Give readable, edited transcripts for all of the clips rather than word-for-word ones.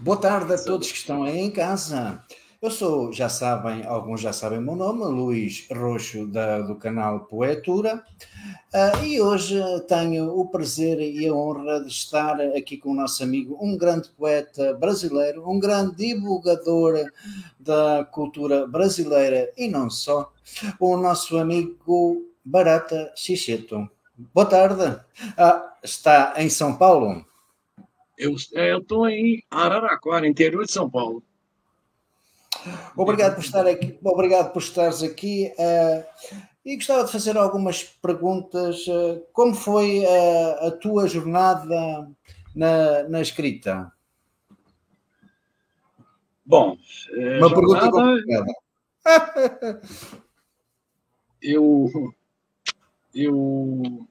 Boa tarde a todos que estão aí em casa. Eu sou, já sabem, alguns já sabem o meu nome, Luís Roxo, do canal Poetura, e hoje tenho o prazer e a honra de estar aqui com o nosso amigo, um grande poeta brasileiro, um grande divulgador da cultura brasileira e não só, o nosso amigo Barata Xixeto. Boa tarde. Está em São Paulo? Eu estou em Araraquara, interior de São Paulo. Obrigado por estar aqui, obrigado por estares aqui. E gostava de fazer algumas perguntas. Como foi a tua jornada na escrita? Bom, Uma pergunta jornada, complicada. eu, eu,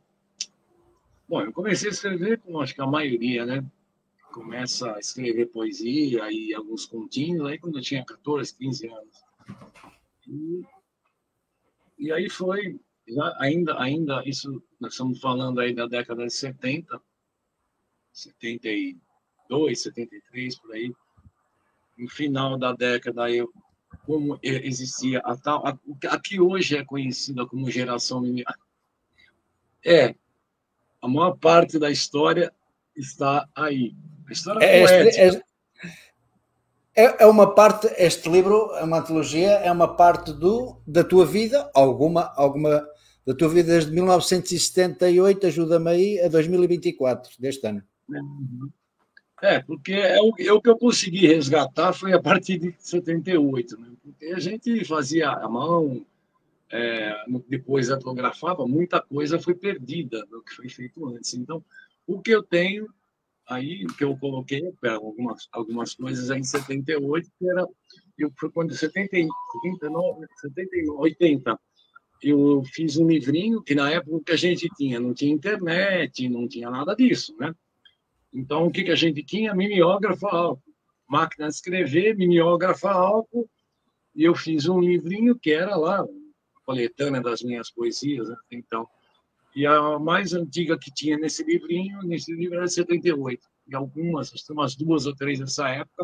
bom, eu comecei a escrever como acho que a maioria, né? Começa a escrever poesia e alguns continhos, aí quando eu tinha 14, 15 anos. E, e aí foi, ainda, isso nós estamos falando aí da década de 70, 72, 73, por aí. No final da década, como existia a que hoje é conhecida como geração milenial. A maior parte da história está aí. A história É, poética. é uma parte, este livro é uma antologia, é uma parte da tua vida, alguma da tua vida desde 1978, ajuda-me aí, a 2024, deste ano. Porque o que eu consegui resgatar foi a partir de 78, né? Porque a gente fazia à mão, depois datilografava, muita coisa foi perdida do que foi feito antes. Então, o que eu tenho aí, que eu coloquei, algumas coisas aí em 78, que era, foi quando 70, 79, 79, 80, eu fiz um livrinho que na época que a gente tinha, não tinha internet, não tinha nada disso, né? Então, o que a gente tinha? Mimeógrafo a álcool. Máquina de escrever, mimeógrafo a álcool, e eu fiz um livrinho que era lá, a coletânea das minhas poesias, né? Então, e a mais antiga que tinha nesse livro era de 78. E algumas, umas duas ou três nessa época,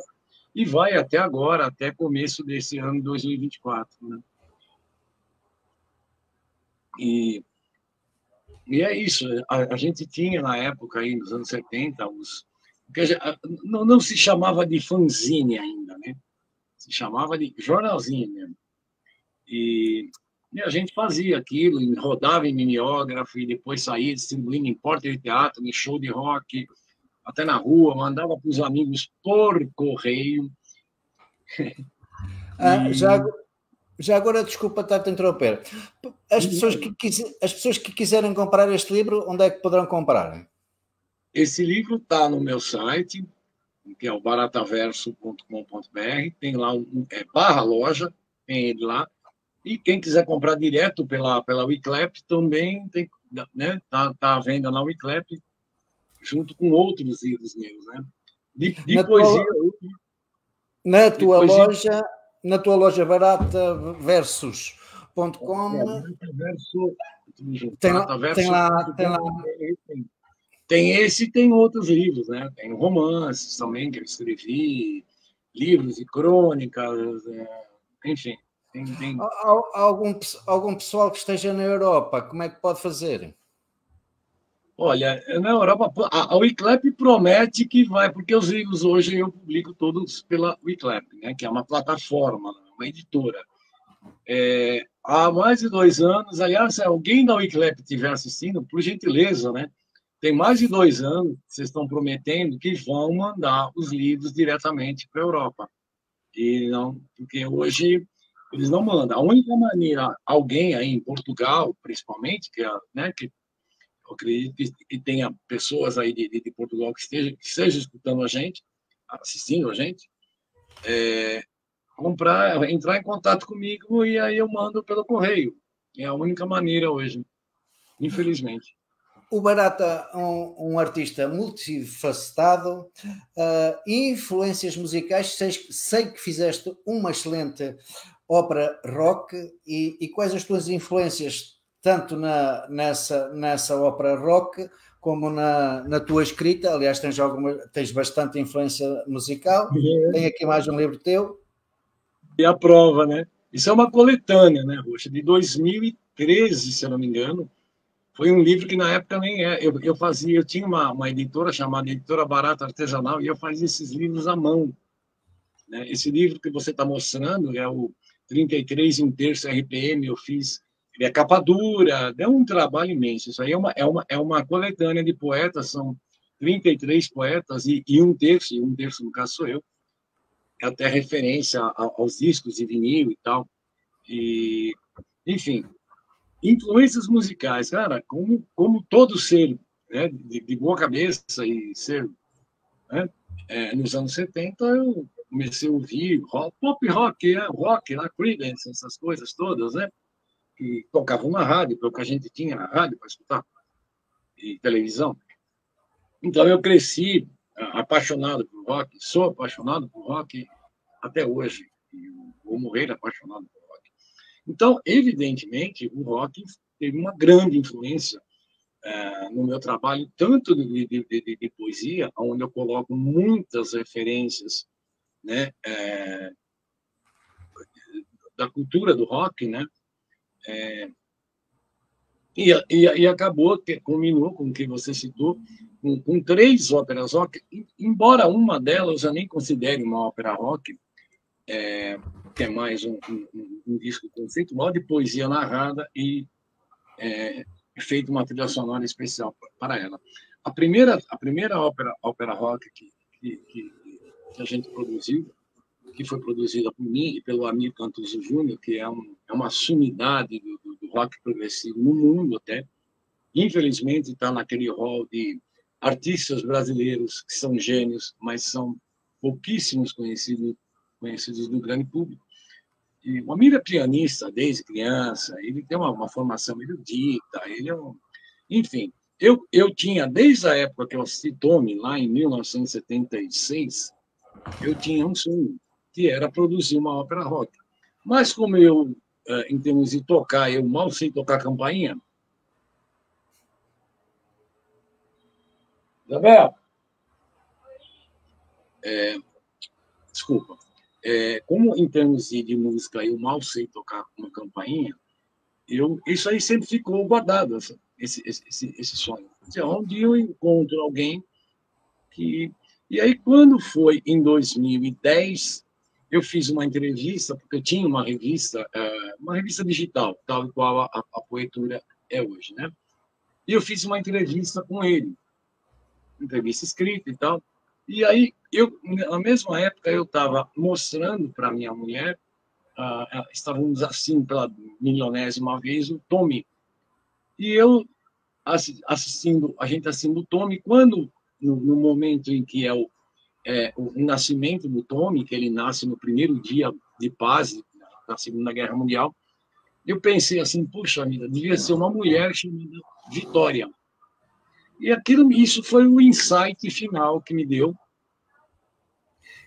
e vai até agora, até começo desse ano 2024. Né? E, e é isso, a gente tinha na época, aí, nos anos 70, não se chamava de fanzine ainda, né? Se chamava de jornalzinho mesmo. E a gente fazia aquilo, rodava em mimeógrafo, e depois saía distribuindo em porta de teatro, em show de rock, até na rua, mandava para os amigos por correio. Já, E já agora, desculpa estar-te a interromper. As pessoas que quiserem comprar este livro, onde é que poderão comprar? esse livro está no meu site, que é o barataverso.com.br, tem lá barra loja, tem ele lá. E quem quiser comprar direto pela Wiclap também tem, né? Tá à venda na Wiclap, junto com outros livros meus, né? De Na poesia, tua, na de tua poesia loja, na tua loja barataversos.com Verso, tem, Verso. tem lá. Tem esse e tem outros livros, né? Tem romances também que eu escrevi, livros e crônicas, enfim. Tem. Algum pessoal que esteja na Europa, como é que pode fazer? Olha, na Europa, a Wiclap promete que vai, porque os livros hoje eu publico todos pela Wiclap, né? Que é uma plataforma, uma editora. Há mais de 2 anos, aliás, se alguém da Wiclap estiver assistindo, por gentileza, né? Tem mais de 2 anos que vocês estão prometendo que vão mandar os livros diretamente para a Europa. E não, porque hoje eles não mandam. A única maneira, alguém aí em Portugal, principalmente, né, que eu acredito que tenha pessoas aí de Portugal que esteja escutando a gente, assistindo a gente, entrar em contato comigo e aí eu mando pelo correio. É a única maneira hoje, infelizmente. O Barata é um artista multifacetado, influências musicais. Sei que fizeste uma excelente ópera rock quais as tuas influências, tanto nessa ópera rock como na tua escrita. Aliás, tens bastante influência musical. Tem aqui mais um livro teu. E a prova, né? Isso é uma coletânea, né, Roxa? De 2013, se eu não me engano. Foi um livro que na época nem é. Eu tinha uma editora chamada Editora Barata Artesanal e eu fazia esses livros à mão. Né? Esse livro que você está mostrando é o 33 1/3 RPM, eu fiz. Ele é capa dura, deu um trabalho imenso. Isso aí é uma coletânea de poetas, são 33 poetas e 1/3 no caso sou eu, é até referência aos discos de vinil e tal. E, enfim, influências musicais, cara, como todo ser, né, de boa cabeça e ser, né, nos anos 70, eu comecei a ouvir pop rock, rock, lá, Creedence, essas coisas todas, né, que tocavam na rádio, porque a gente tinha na rádio para escutar, e televisão. Então, eu cresci apaixonado por rock, sou apaixonado por rock até hoje, e vou morrer apaixonado por rock. Então, evidentemente, o rock teve uma grande influência no meu trabalho, tanto de poesia, onde eu coloco muitas referências, né, da cultura do rock, né, e acabou, culminou com o que você citou, com 3 óperas rock, embora uma delas eu nem considere uma ópera rock, que é mais um disco conceitual de poesia narrada e feito uma trilha sonora especial para ela. A primeira ópera rock que a gente produziu, que foi produzida por mim e pelo Amir Cantuso Júnior, que é uma sumidade do rock progressivo no mundo até. Infelizmente, está naquele hall de artistas brasileiros que são gênios, mas são pouquíssimos conhecidos do grande público. E o Amir é pianista desde criança, ele tem uma formação erudita, ele é enfim, eu tinha, desde a época que eu assisti Tommy, lá em 1976, eu tinha um sonho, que era produzir uma ópera rock. Mas como eu, em termos de tocar, eu mal sei tocar campainha. Isabel, desculpa. Como em termos de música eu mal sei tocar uma campainha, isso aí sempre ficou guardado, esse sonho. Onde eu encontro alguém que... E aí, quando foi em 2010, eu fiz uma entrevista, porque eu tinha uma revista digital, tal qual a Poetura é hoje, né? E eu fiz uma entrevista com ele, entrevista escrita e tal. E aí, na mesma época, eu estava mostrando para minha mulher, estávamos assim, pela milionésima vez, o Tommy. E eu assistindo o Tommy, quando, no momento em que o nascimento do Tommy, que ele nasce no primeiro dia de paz da Segunda Guerra Mundial, eu pensei assim, puxa vida, devia ser uma mulher chamada Vitória. E isso foi o insight final que me deu.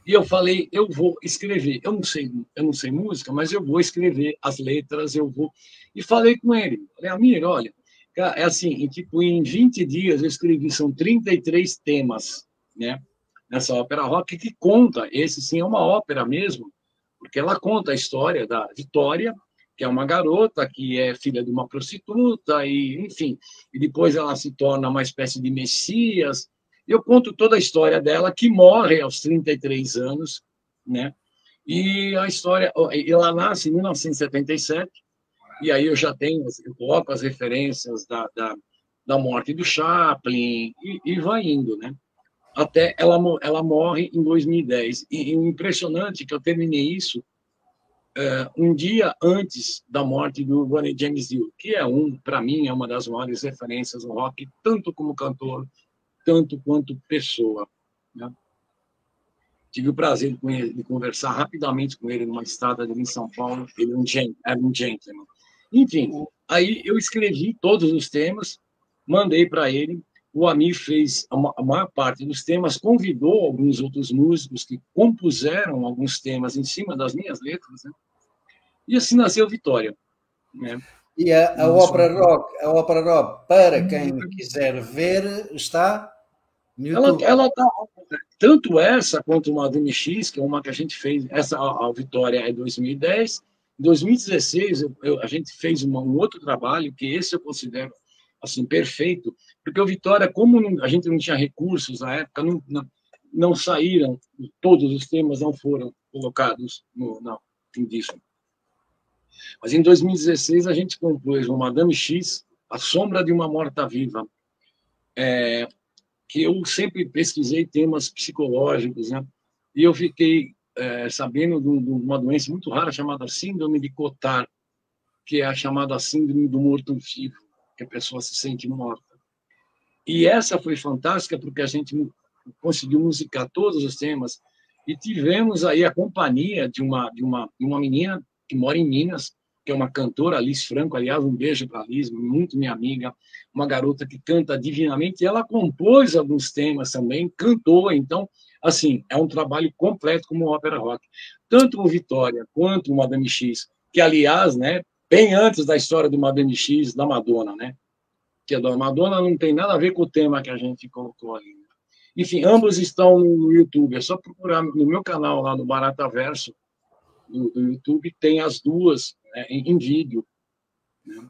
E eu falei, eu vou escrever. Eu não sei música, mas eu vou escrever as letras, eu vou. E falei com ele, falei, Amir, olha, é assim, em 20 dias eu escrevi, são 33 temas, né? Nessa ópera rock que conta, esse sim é uma ópera mesmo, porque ela conta a história da Vitória, que é uma garota que é filha de uma prostituta, e enfim, e depois ela se torna uma espécie de messias. Eu conto toda a história dela, que morre aos 33 anos, né? E a história, ela nasce em 1977, e aí eu coloco as referências da morte do Chaplin, e vai indo, né? Até ela morre em 2010. E o impressionante é que eu terminei isso um dia antes da morte do Ronnie James Dio, que para mim, é uma das maiores referências no rock, tanto como cantor, tanto quanto pessoa. Né? Tive o prazer de conversar rapidamente com ele numa estrada ali em São Paulo. Ele era um gentleman. Enfim, aí eu escrevi todos os temas, mandei para ele. O Amir fez a maior parte dos temas, convidou alguns outros músicos que compuseram alguns temas em cima das minhas letras, né? E assim nasceu Vitória. Né? E a ópera rock, para quem quiser ver, está no YouTube. Ela tá, tanto essa quanto uma DMX, que é uma que a gente fez, essa a Vitória é 2010. Em 2016, a gente fez um outro trabalho, que esse eu considero assim, perfeito, porque o Vitória, como a gente não tinha recursos na época, não saíram, todos os temas não foram colocados no disco. Mas em 2016 a gente compôs uma Madame X, A Sombra de uma Morta-Viva, que eu sempre pesquisei temas psicológicos, né? E eu fiquei sabendo de uma doença muito rara chamada síndrome de Cotard, que é a chamada síndrome do morto-vivo, que a pessoa se sente morta. E essa foi fantástica porque a gente conseguiu musicar todos os temas e tivemos aí a companhia de uma menina que mora em Minas, que é uma cantora, Liz Franco, aliás, um beijo para a Liz, muito minha amiga, uma garota que canta divinamente, e ela compôs alguns temas também, cantou, então, assim, é um trabalho completo como ópera rock. Tanto o Vitória quanto o Madame X, que, aliás, né, bem antes da história do Madame X, da Madonna, né? Que a da Madonna não tem nada a ver com o tema que a gente colocou ali. Enfim, ambos estão no YouTube. É só procurar no meu canal lá no Barata Verso, do YouTube, tem as duas em vídeo. Né?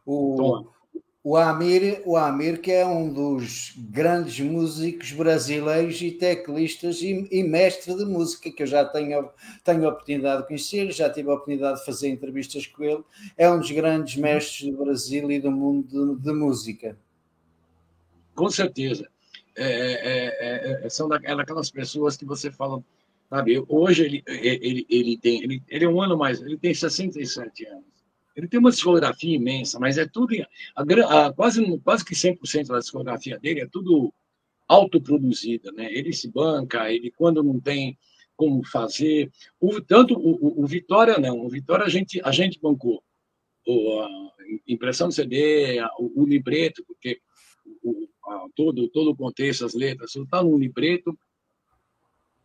O Amir, que é um dos grandes músicos brasileiros e teclistas e mestre de música, que eu já tenho a oportunidade de conhecer, já tive a oportunidade de fazer entrevistas com ele, é um dos grandes mestres do Brasil e do mundo de música. Com certeza. São daquelas pessoas que você fala, sabe, hoje ele é um ano mais, ele tem 67 anos. Ele tem uma discografia imensa, mas é tudo, quase que 100% da discografia dele é tudo autoproduzida, né? Ele se banca, ele quando não tem como fazer, tanto o Vitória não, o Vitória a gente bancou a impressão do CD, o libreto, porque todo o contexto, as letras, tudo está no libreto,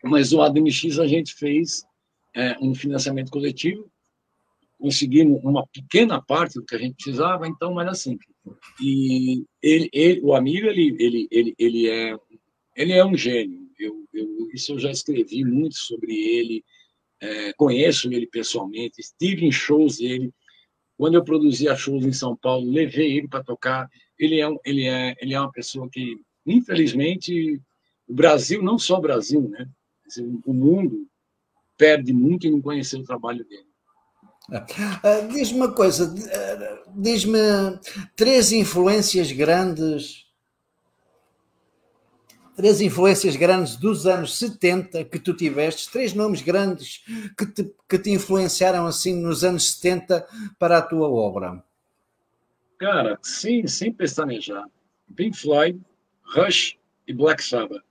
mas o ADMX a gente fez um financiamento coletivo, conseguimos uma pequena parte do que a gente precisava, então, mas assim, e o amigo, ele é um gênio, isso eu já escrevi muito sobre ele, conheço ele pessoalmente, estive em shows dele, quando eu produzia shows em São Paulo, levei ele para tocar. Ele é uma pessoa que, infelizmente, o Brasil, não só o Brasil, né? O mundo perde muito em não conhecer o trabalho dele. Diz-me uma coisa, diz-me três influências grandes dos anos 70 que tu tiveste, três nomes grandes que te influenciaram assim nos anos 70 para a tua obra. Cara, sem pestanejar, Pink Floyd, Rush e Black Sabbath.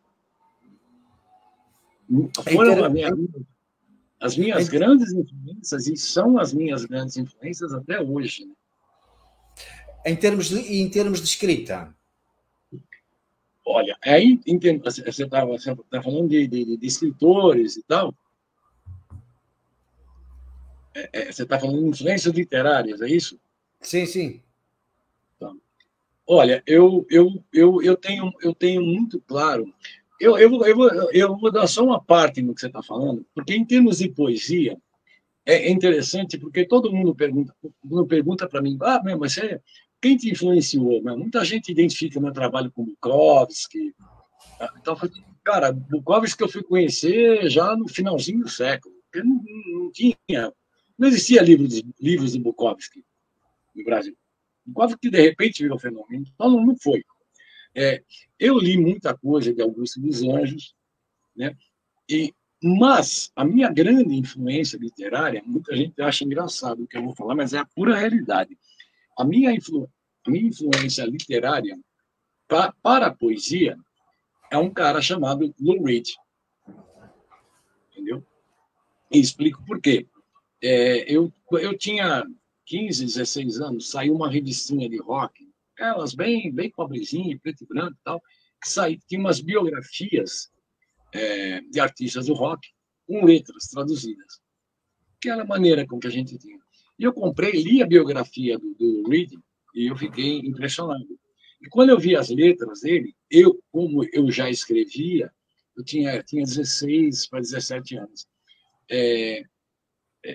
Foram as minhas grandes influências e são as minhas grandes influências até hoje. Né? Em termos de escrita? Olha, aí você tá falando de escritores e tal. Você está falando de influências literárias, é isso? Sim, sim. Tá. Olha, eu tenho muito claro. Eu vou dar só uma parte no que você está falando, porque em termos de poesia, é interessante, porque todo mundo pergunta para mim, mas quem te influenciou? Muita gente identifica meu trabalho com Bukowski. Então, cara, Bukowski eu fui conhecer já no finalzinho do século, porque não existia livros de Bukowski no Brasil. Bukowski, de repente, virou fenômeno. Então, não foi. Eu li muita coisa de Augusto dos Anjos, né? Mas a minha grande influência literária, muita gente acha engraçado o que eu vou falar, mas é a pura realidade. A minha influência literária para a poesia é um cara chamado Lou Reed. Entendeu? E explico por quê. Eu tinha 15, 16 anos, saiu uma revistinha de rock, elas bem pobrezinhas, preto e branco e tal, que tinha umas biografias de artistas do rock com letras traduzidas. Que era a maneira com que a gente tinha. E eu comprei, li a biografia do Reed e eu fiquei impressionado. E quando eu vi as letras dele, como eu já escrevia, eu tinha 16 para 17 anos.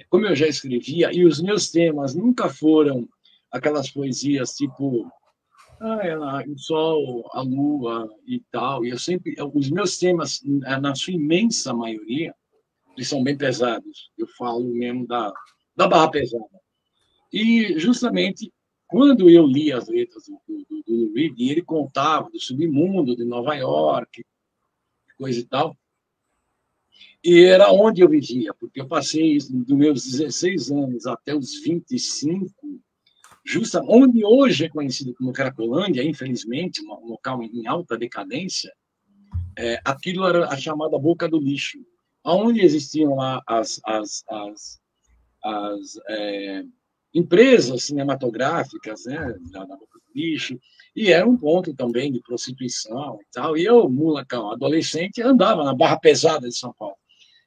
Como eu já escrevia, e os meus temas nunca foram aquelas poesias tipo o sol, a lua e tal. E os meus temas, na sua imensa maioria, eles são bem pesados. Eu falo mesmo da barra pesada. E, justamente, quando eu li as letras do Lou Reed, e ele contava do submundo de Nova York, coisa e tal, e era onde eu vivia, porque eu passei dos meus 16 anos até os 25, justa, onde hoje é conhecido como Cracolândia, infelizmente, um local em alta decadência, aquilo era a chamada Boca do Lixo, onde existiam lá as empresas cinematográficas, né, da Boca do Lixo, e era um ponto também de prostituição e tal. E eu, molecão, adolescente, andava na Barra Pesada de São Paulo.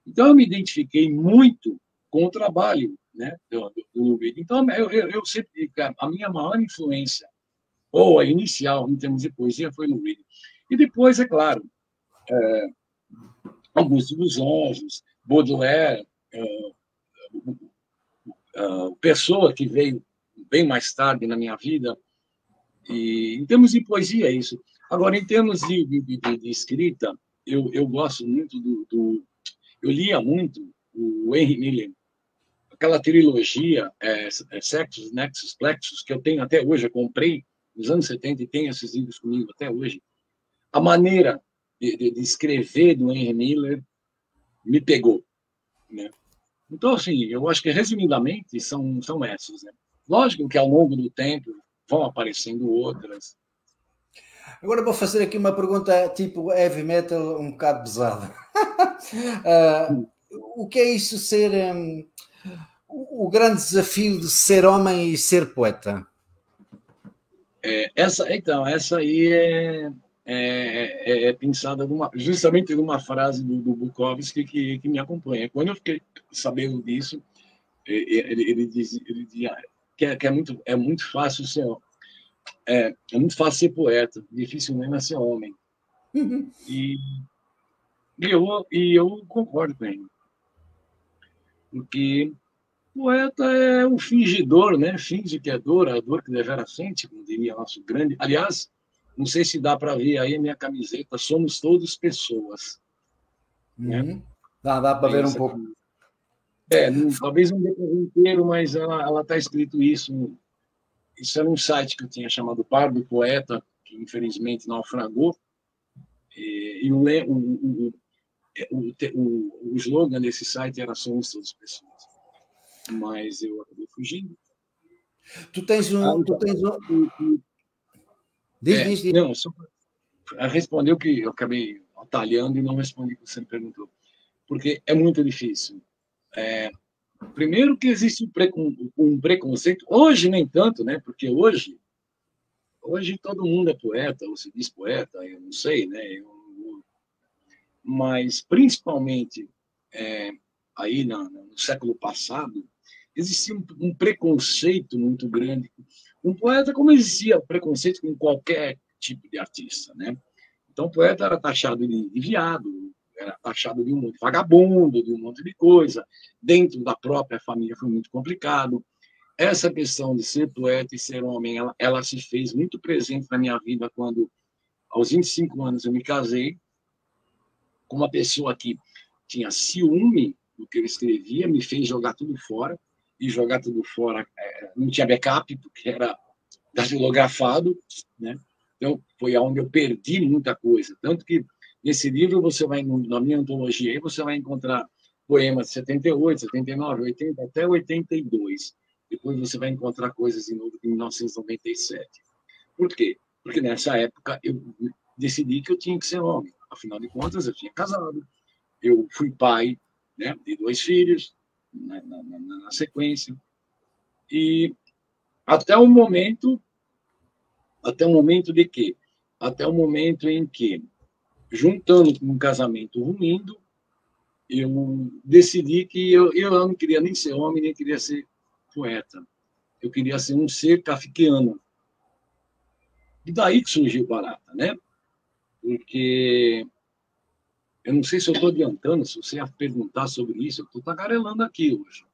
Então, eu me identifiquei muito com o trabalho, né, do Lubid. Então, eu sempre digo que a minha maior influência, ou a inicial, em termos de poesia, foi Lubid. E depois, é claro, Augusto dos Anjos, Baudelaire, Pessoa, que veio bem mais tarde na minha vida. E, em termos de poesia, é isso. Agora, em termos de escrita, eu gosto muito eu lia muito o Henry Miller, aquela trilogia, Sexus, Nexus, Plexus, que eu tenho até hoje, eu comprei nos anos 70 e tenho esses livros comigo até hoje. A maneira de escrever do Henry Miller me pegou, né? Então, assim, eu acho que, resumidamente, são essas, né? Lógico que, ao longo do tempo, vão aparecendo outras. Agora vou fazer aqui uma pergunta tipo heavy metal, um bocado pesada. O que é isso ser o grande desafio de ser homem e ser poeta? Essa aí é pensada justamente numa frase do Bukowski que me acompanha. Quando eu fiquei sabendo disso, ele dizia que é muito fácil muito fácil ser poeta, difícil mesmo é ser homem. E, eu concordo com ele, porque poeta é um fingidor, né? Finge que é dor, a dor que devera sente, como diria nosso grande. Aliás, não sei se dá para ver aí a minha camiseta, somos todos pessoas, né? Dá para Tem ver um essa pouco. camiseta. Talvez não dê para ver inteiro, mas ela está escrito isso. Isso era um site que eu tinha chamado Par do Poeta, que infelizmente naufragou. E o slogan desse site era Somos Todas Pessoas. Mas eu acabei fugindo. Tu tens um. Tu Então, tens um... Diz. não, só respondeu que eu acabei atalhando e não respondi o que você me perguntou. Porque é muito difícil. Primeiro que existe um preconceito, hoje nem tanto, né? Porque hoje todo mundo é poeta, ou se diz poeta, eu não sei, né? Mas, principalmente, aí no século passado, existia um preconceito muito grande. Um poeta, como existia preconceito com qualquer tipo de artista, né? Então, o poeta era taxado de viado, era taxado de um monte de vagabundo, de um monte de coisa. Dentro da própria família foi muito complicado. Essa questão de ser poeta e ser homem, ela se fez muito presente na minha vida quando, aos 25 anos, eu me casei com uma pessoa que tinha ciúme do que eu escrevia, me fez jogar tudo fora, e jogar tudo fora não tinha backup, porque era datilografado, né? Então, foi onde eu perdi muita coisa. Tanto que, nesse livro, você vai, na minha antologia, aí você vai encontrar poemas de 78, 79, 80, até 82. Depois você vai encontrar coisas de novo de 1997. Por quê? Porque nessa época eu decidi que eu tinha que ser homem. Afinal de contas, eu tinha casado, eu fui pai, né, de 2 filhos na sequência. E até o momento de quê? Até o momento em que, juntando com um casamento ruindo, eu decidi que eu não queria nem ser homem, nem queria ser poeta. Eu queria ser um ser kafkiano. E daí que surgiu Barata, né? Porque eu não sei se eu estou adiantando, se você ia perguntar sobre isso, eu estou tagarelando aqui hoje.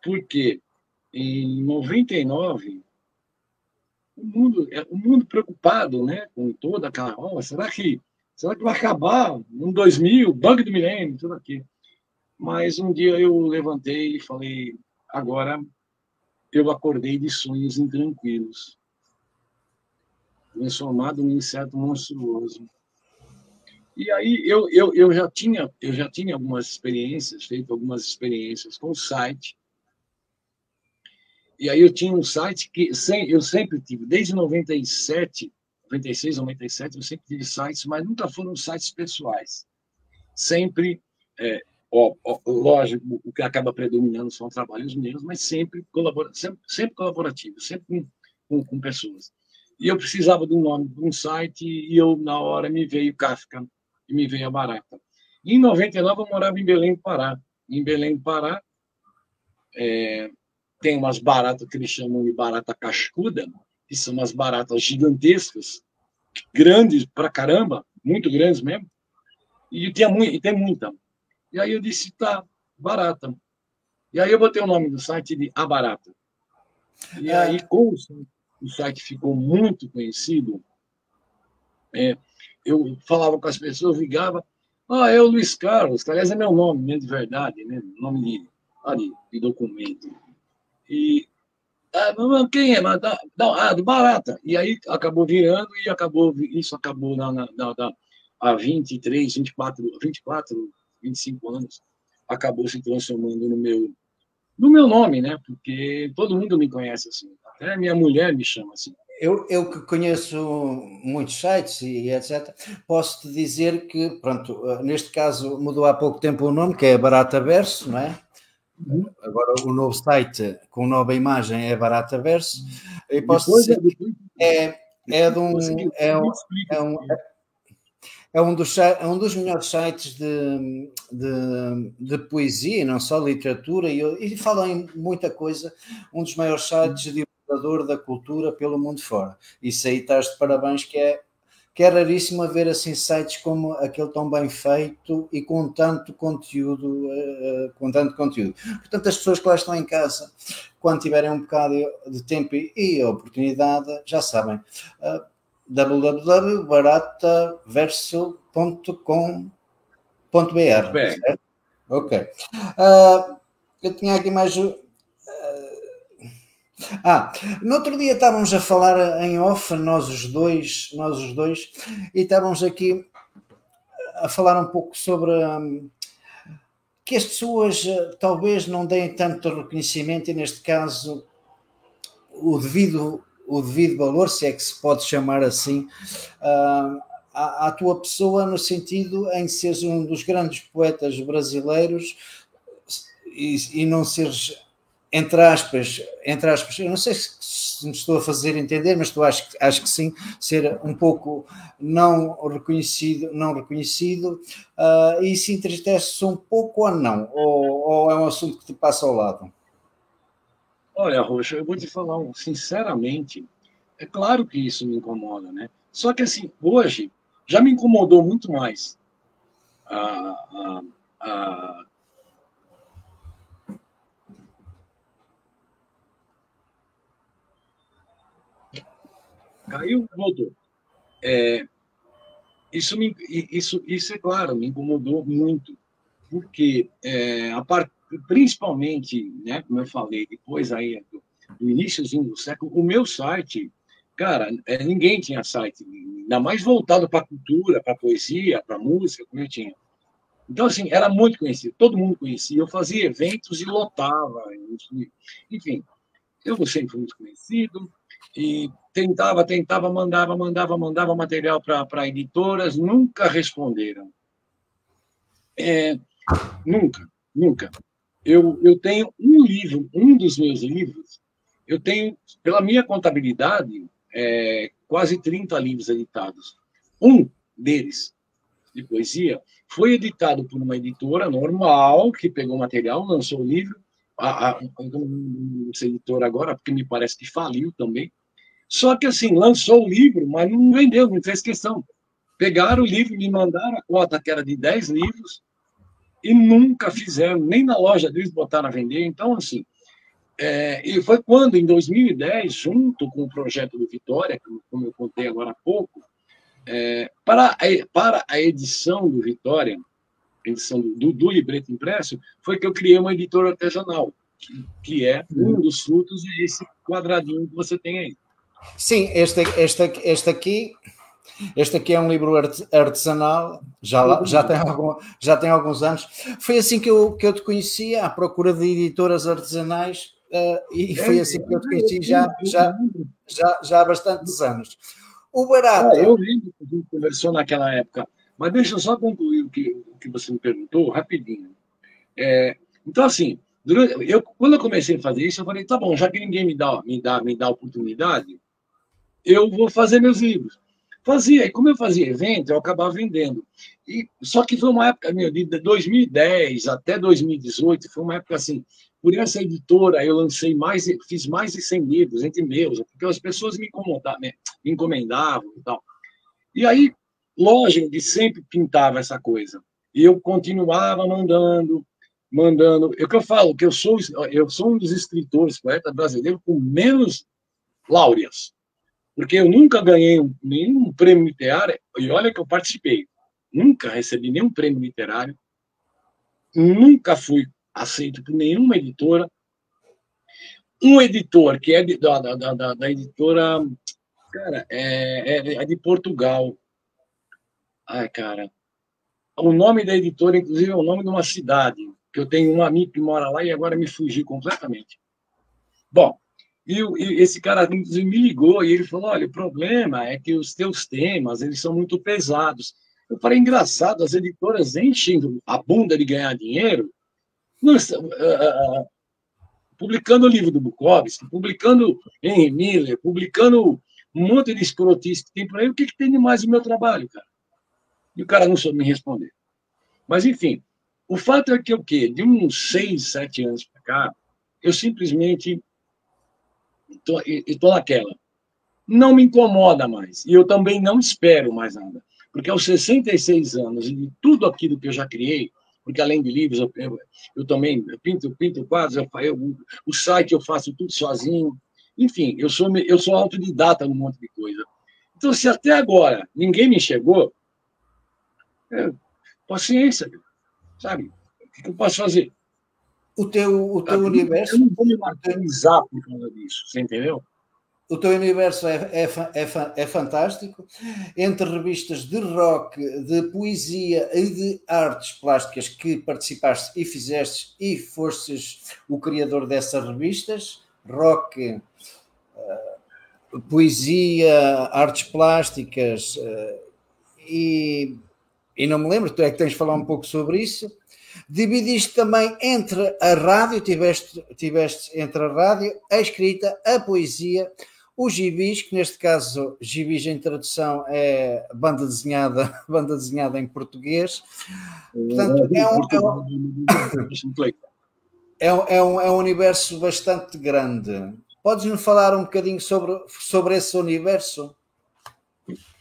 Porque em 99, o mundo preocupado, né, com toda aquela... Oh, será que vai acabar no 2000, bug do milênio, tudo aquilo? Mas um dia eu levantei e falei, agora eu acordei de sonhos intranquilos, transformado num inseto monstruoso. E aí eu já tinha algumas experiências, feito algumas experiências com o site. E aí eu tinha um site que eu sempre tive, desde 97, 96, 97, eu sempre tive sites, mas nunca foram sites pessoais. Sempre, lógico, o que acaba predominando são trabalhos meus, mas sempre colaborativo, sempre com pessoas. E eu precisava de um nome de um site e eu, na hora, me veio Kafka e me veio a Barata. E em 99 eu morava em Belém do Pará. Em Belém do Pará, tem umas baratas que eles chamam de barata cascuda, que são umas baratas gigantescas, grandes pra caramba, muito grandes mesmo, e tem muita. E aí eu disse, tá, barata. E aí eu botei o nome do site de A Barata. E aí, como o site ficou muito conhecido, eu falava com as pessoas, ligava, é o Luiz Carlos, que aliás é meu nome, mesmo de verdade, né? Nome de documento. E quem é? Do Barata. E aí acabou virando e isso acabou há 23, 24, 25 anos, acabou se transformando no meu nome, né? Porque todo mundo me conhece assim. Até minha mulher me chama assim. Eu que conheço muitos sites e etc., posso te dizer que, pronto, neste caso mudou há pouco tempo o nome, que é Barata Verso, não é? Agora o novo site com nova imagem é Barata Verso. E posso dizer que é um dos melhores sites de poesia, não só literatura, e fala em muita coisa, um dos maiores sites de divulgador da cultura pelo mundo fora. Isso aí estás de parabéns, que é raríssimo haver assim sites como aquele tão bem feito e com tanto conteúdo. Portanto, as pessoas que lá estão em casa, quando tiverem um bocado de tempo e oportunidade, já sabem, www.barataverso.com.br. Ok. Eu tinha aqui mais... no outro dia estávamos a falar em off, nós os dois, e estávamos aqui a falar um pouco sobre que as pessoas talvez não deem tanto reconhecimento, e neste caso o devido valor, se é que se pode chamar assim, à tua pessoa, no sentido em seres um dos grandes poetas brasileiros e não seres, entre aspas, eu não sei se me estou a fazer entender, mas acho que sim, ser um pouco não reconhecido, e se entristece um pouco ou não, ou é um assunto que te passa ao lado? Olha, Rocha, eu vou te falar sinceramente, é claro que isso me incomoda, né? Só que assim, hoje já me incomodou muito mais Caiu, voltou. Isso é claro, me incomodou muito, porque principalmente, né, como eu falei, depois aí do iníciozinho do século, o meu site, cara, ninguém tinha site, ainda mais voltado para a cultura, para a poesia, para a música, como eu tinha. Então, assim, era muito conhecido, todo mundo conhecia, eu fazia eventos e lotava, enfim, eu sempre fui muito conhecido, e mandava material para editoras, nunca responderam. Nunca. Eu tenho um livro, um dos meus livros, eu tenho, pela minha contabilidade, quase 30 livros editados. Um deles de poesia, foi editado por uma editora normal, que pegou o material, lançou o livro. Eu não sei editora agora, porque me parece que faliu também. Só que, assim, lançou o livro, mas não vendeu, não fez questão. Pegaram o livro, me mandaram a cota, que era de 10 livros, e nunca fizeram, nem na loja deles botaram a vender. Então, assim, e foi quando, em 2010, junto com o projeto do Vitória, como eu contei agora há pouco, para a edição do Vitória, edição do livreto impresso, foi que eu criei uma editora artesanal, que é um dos frutos é esse quadradinho que você tem aí. Sim, este aqui é um livro artesanal, já tem alguns anos. Foi assim que eu te conhecia, à procura de editoras artesanais, e foi assim que eu te conheci já há bastantes anos. O Barata... eu lembro que a gente conversou naquela época, mas deixa eu só concluir o que você me perguntou, rapidinho. Então, assim, quando eu comecei a fazer isso, eu falei, tá bom, já que ninguém me dá oportunidade, eu vou fazer meus livros. Fazia, e como eu fazia evento, eu acabava vendendo. Só que foi uma época, de 2010 até 2018, foi uma época assim, por essa editora eu fiz mais de 100 livros, entre meus, porque as pessoas me encomendavam e tal. E aí, lógico que sempre pintava essa coisa. E eu continuava mandando. É o que eu falo, que eu sou um dos escritores, poetas brasileiros com menos láureas. Porque eu nunca ganhei nenhum prêmio literário, e olha que eu participei. Nunca recebi nenhum prêmio literário, nunca fui aceito por nenhuma editora. Um editor, que é da editora, cara, é de Portugal. Ai, cara. O nome da editora, inclusive, é o nome de uma cidade, que eu tenho um amigo que mora lá e agora me fugiu completamente. Bom, e esse cara, inclusive, me ligou e ele falou, olha, o problema é que os teus temas, eles são muito pesados. Eu falei, engraçado, as editoras enchem a bunda de ganhar dinheiro, publicando o livro do Bukowski, publicando Henry Miller, publicando um monte de escrotice que tem por aí. O que tem de mais no meu trabalho, cara? E o cara não soube me responder. Mas, enfim, o fato é que o quê? De uns 6, 7 anos para cá, eu simplesmente estou naquela. Não me incomoda mais. E eu também não espero mais nada. Porque aos 66 anos, e de tudo aquilo que eu já criei, porque além de livros, eu também pinto quadros, o site eu faço tudo sozinho. Enfim, eu sou autodidata num monte de coisa. Então, se até agora ninguém me chegou, paciência, sabe? O que eu posso fazer? O teu universo... Eu não vou me martirizar por causa disso, você entendeu? O teu universo é fantástico. Entre revistas de rock, de poesia e de artes plásticas que participaste e fizeste e fostes o criador dessas revistas, rock, poesia, artes plásticas, e não me lembro, tu é que tens de falar um pouco sobre isso. Dividiste também entre a rádio, tiveste entre a rádio, a escrita, a poesia, os gibis, que neste caso gibis em tradução é banda desenhada em português. Portanto, é um universo bastante grande. Podes-me falar um bocadinho sobre esse universo?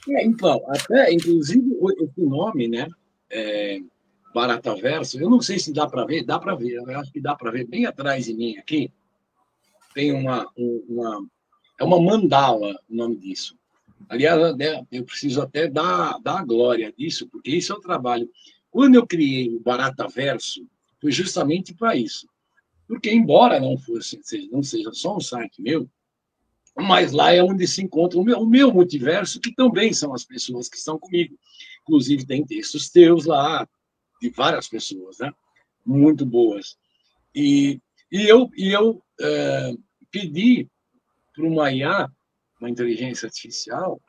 Então, até, inclusive, esse nome, né, Barata Verso, eu não sei se dá para ver, eu acho que dá para ver bem atrás de mim aqui, tem é uma mandala o nome disso. Aliás, eu preciso até dar a glória disso, porque isso é o trabalho. Quando eu criei o Barata Verso, foi justamente para isso. Porque, embora não seja só um site meu, mas lá é onde se encontra o meu multiverso, que também são as pessoas que estão comigo. Inclusive, tem textos teus lá, de várias pessoas, né? Muito boas. E eu pedi para uma IA, uma inteligência artificial,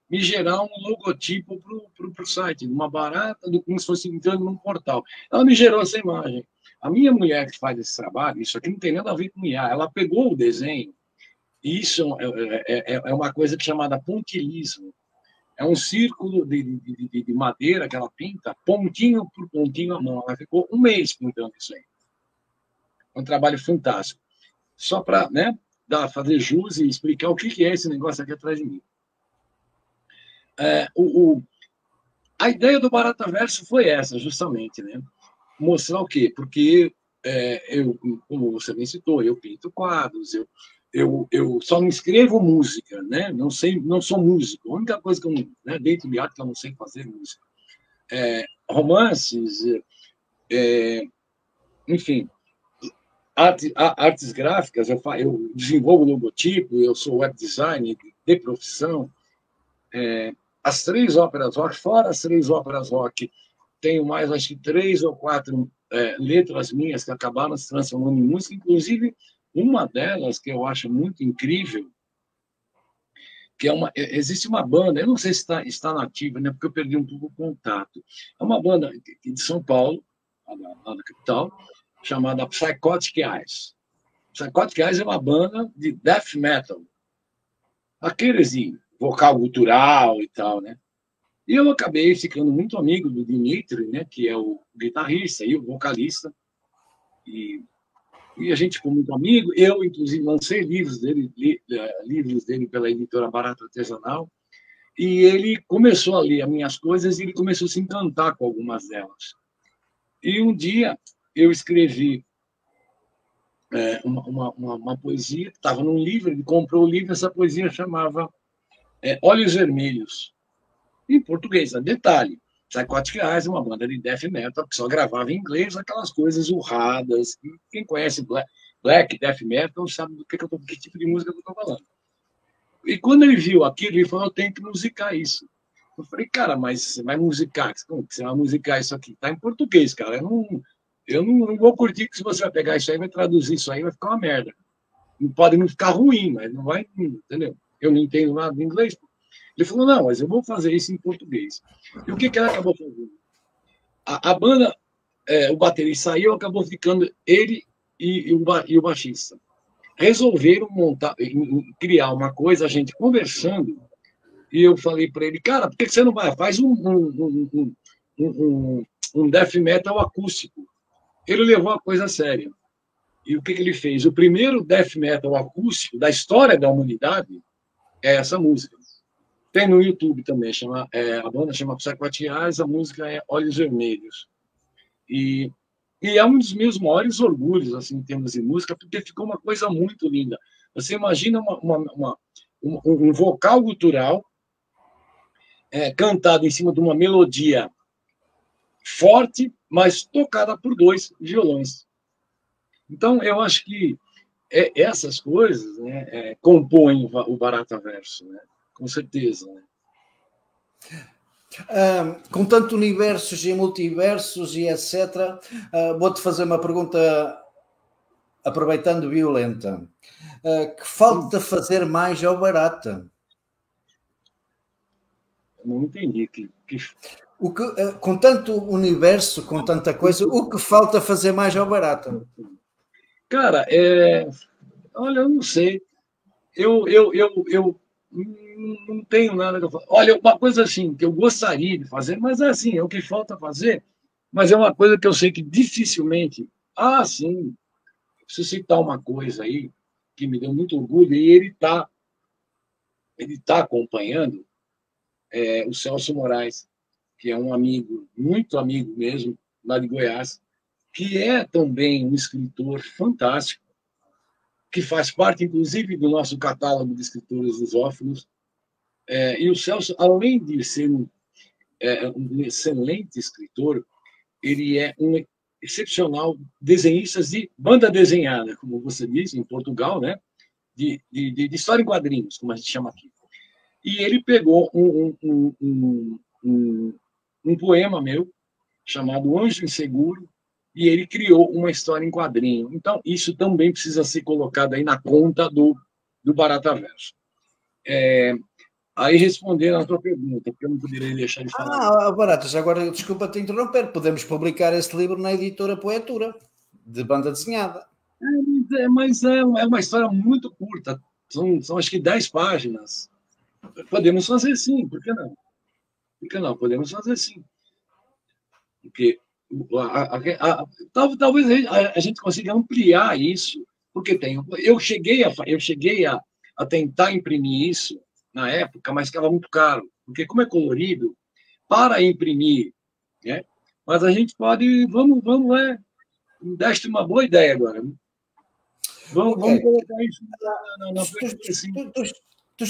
me gerar um logotipo para o site, uma barata, como se fosse entrando num portal. Ela me gerou essa imagem. A minha mulher que faz esse trabalho, isso aqui não tem nada a ver com IA, ela pegou o desenho, e isso é uma coisa chamada pontilhismo. É um círculo de madeira que ela pinta, pontinho por pontinho à mão. Ela ficou um mês pintando isso aí. É um trabalho fantástico. Só para, né, fazer jus e explicar o que é esse negócio aqui atrás de mim. A ideia do Barata Verso foi essa, justamente, né? Mostrar o quê? Porque eu, como você bem citou, eu pinto quadros, eu só não escrevo música, né? Não sou músico. A única coisa que eu, né, dentro de arte, que eu não sei fazer é música. Romances, enfim, artes gráficas, eu desenvolvo logotipo, eu sou web designer de profissão. As 3 óperas rock, fora as 3 óperas rock, tenho mais, acho que 3 ou 4 letras minhas que acabaram se transformando em música, inclusive uma delas que eu acho muito incrível, que existe uma banda, eu não sei se está nativa, né, porque eu perdi um pouco o contato. É uma banda de São Paulo, lá da capital, chamada Psychotic Eyes. Psychotic Eyes é uma banda de death metal, aqueles de vocal gutural e tal, né? E eu acabei ficando muito amigo do Dimitri, né, que é o guitarrista e o vocalista, e a gente ficou muito amigo. Eu, inclusive, lancei livros dele pela editora Barato Artesanal, e ele começou a ler as minhas coisas e ele começou a se encantar com algumas delas. E um dia eu escrevi uma poesia, estava num livro, ele comprou o livro, essa poesia chamava Olhos Vermelhos, em português, detalhe. Psychotic Eyes é uma banda de death metal que só gravava em inglês, aquelas coisas urradas. Quem conhece black death metal sabe do que tipo de música que eu estou falando. E quando ele viu aquilo, ele falou: eu tenho que musicar isso. Eu falei: cara, mas você vai musicar? Como que você vai musicar isso aqui? Está em português, cara. Eu não vou curtir que se você vai pegar isso aí, vai traduzir isso aí, vai ficar uma merda. Não pode não ficar ruim, mas não vai, entendeu? Eu não entendo nada de inglês. Ele falou: não, mas eu vou fazer isso em português. E o que ela acabou fazendo? A banda, o baterista saiu, acabou ficando ele e o baixista. Resolveram criar uma coisa, a gente conversando, e eu falei para ele: cara, por que você não vai? Faz um death metal acústico. Ele levou a coisa a sério. E o que ele fez? O primeiro death metal acústico da história da humanidade é essa música. Tem no YouTube também, a banda chama Psychotic Eyes, a música é Olhos Vermelhos. E é um dos meus maiores orgulhos, assim, em termos de música, porque ficou uma coisa muito linda. Você imagina um vocal gutural cantado em cima de uma melodia forte, mas tocada por 2 violões. Então, eu acho que essas coisas, né, compõem o Barata Verso, né? Com certeza, né? Com tanto universos e multiversos e etc., vou-te fazer uma pergunta aproveitando violenta. Que falta fazer mais ao Barata? Não entendi. Com tanto universo, com tanta coisa, o que falta fazer mais ao Barata? Cara, olha, eu não sei. Eu não tenho nada que eu falar. Olha, uma coisa assim que eu gostaria de fazer, mas assim, é o que falta fazer, mas é uma coisa que eu sei que dificilmente. Sim, preciso citar uma coisa aí que me deu muito orgulho, e ele tá acompanhando o Celso Moraes, que é um amigo, muito amigo mesmo, lá de Goiás, que é também um escritor fantástico, que faz parte, inclusive, do nosso catálogo de escritores lusófonos. E o Celso, além de ser um excelente escritor, ele é um excepcional desenhista de banda desenhada, como você disse, em Portugal, né? De história em quadrinhos, como a gente chama aqui. E ele pegou um poema meu, chamado Anjo Inseguro, e ele criou uma história em quadrinho. Então, isso também precisa ser colocado aí na conta do Barata Verso. Aí, respondendo a tua pergunta, porque eu não poderia deixar de falar. Baratas, agora desculpa te interromper, podemos publicar esse livro na editora Poetura, de banda desenhada. Mas é uma história muito curta, são acho que 10 páginas. Podemos fazer sim, por que não? Porque não, podemos fazer sim. Porque talvez a gente consiga ampliar isso, porque eu cheguei a tentar imprimir isso na época, mas ficava muito caro, porque como é colorido, para imprimir, né? Mas a gente pode, vamos, deste uma boa ideia agora. Vamos Ok. colocar isso na Tu, frente, assim. tu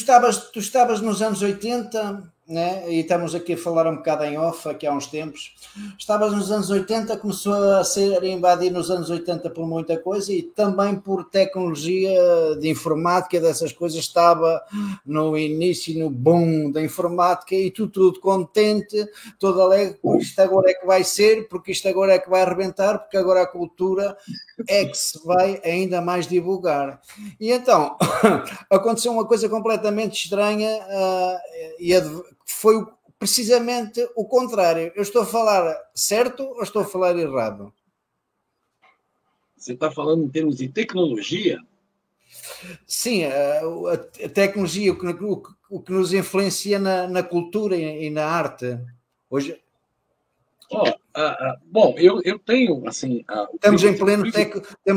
estavas nos anos 80, né? E estamos aqui a falar um bocado em off, aqui há uns tempos. Estavas nos anos 80, começou a ser invadido nos anos 80 por muita coisa e também por tecnologia de informática, dessas coisas, estava no início, no boom da informática e tu tudo contente, todo alegre, porque isto agora é que vai ser, porque isto agora é que vai arrebentar, porque agora a cultura é que se vai ainda mais divulgar. E então, aconteceu uma coisa completamente estranha e foi precisamente o contrário. Eu estou a falar certo ou estou a falar errado? Você está falando em termos de tecnologia? Sim, a tecnologia, o que nos influencia na cultura e na arte. Hoje, bom, eu tenho, assim... estamos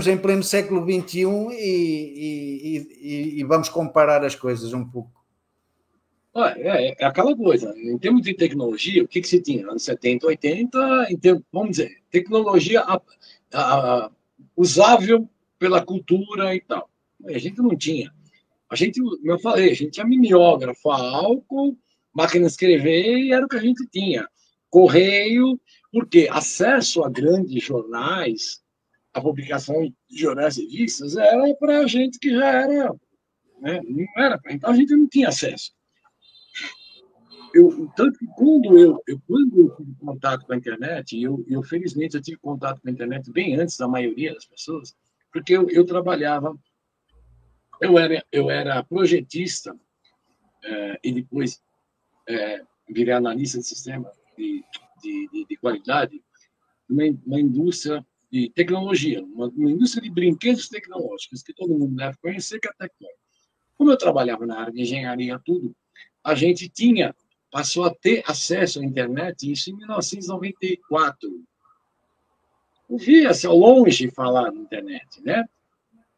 em pleno século XXI e vamos comparar as coisas um pouco. É aquela coisa, em termos de tecnologia, o que se tinha? Anos 70, 80, vamos dizer, tecnologia usável pela cultura e tal. A gente não tinha. Como eu falei, a gente tinha mimeógrafo, álcool, máquina de escrever e era o que a gente tinha. Correio, porque acesso a grandes jornais, a publicação de jornais e revistas, era para gente que já era, né? Não era, então a gente não tinha acesso. Tanto que quando eu tive contato com a internet, e eu felizmente eu tive contato com a internet bem antes da maioria das pessoas, porque eu trabalhava, eu era projetista e depois virei analista de sistema de qualidade numa indústria de tecnologia, uma indústria de brinquedos tecnológicos, que todo mundo deve conhecer, que é a Tecno. Como eu trabalhava na área de engenharia tudo, a gente passou a ter acesso à internet, isso em 1994. Ouvia-se ao longe falar na internet, né?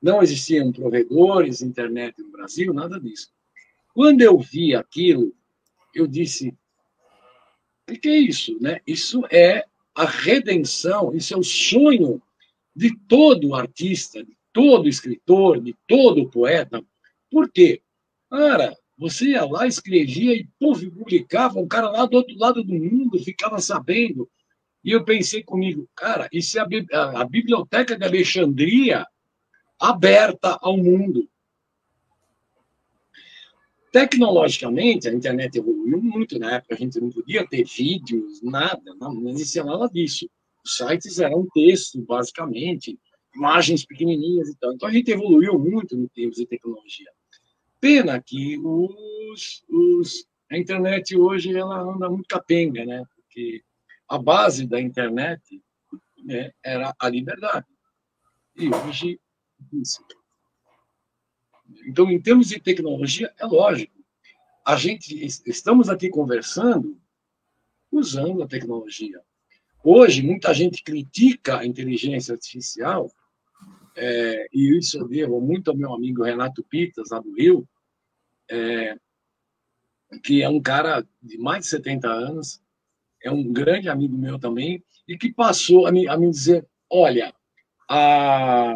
Não existiam provedores de internet no Brasil, nada disso. Quando eu vi aquilo, eu disse: o que é isso? Né? Isso é a redenção, isso é o sonho de todo artista, de todo escritor, de todo poeta. Por quê? Cara, você ia lá, escrevia e publicava, um cara lá do outro lado do mundo ficava sabendo. E eu pensei comigo, cara, isso é a Biblioteca de Alexandria aberta ao mundo. Tecnologicamente, a internet evoluiu muito. Na época, a gente não podia ter vídeos, nada, não existia nada disso. Os sites eram texto, basicamente, imagens pequenininhas e tal. Então, a gente evoluiu muito em termos de tecnologia. Pena que a internet hoje ela anda muito capenga, né? Porque a base da internet, né, era a liberdade. E hoje, isso. Então, em termos de tecnologia, é lógico. Estamos aqui conversando usando a tecnologia. Hoje, muita gente critica a inteligência artificial, e isso eu devo muito ao meu amigo Renato Pitas, lá do Rio, que é um cara de mais de 70 anos, é um grande amigo meu também, e que passou a me dizer: olha, a,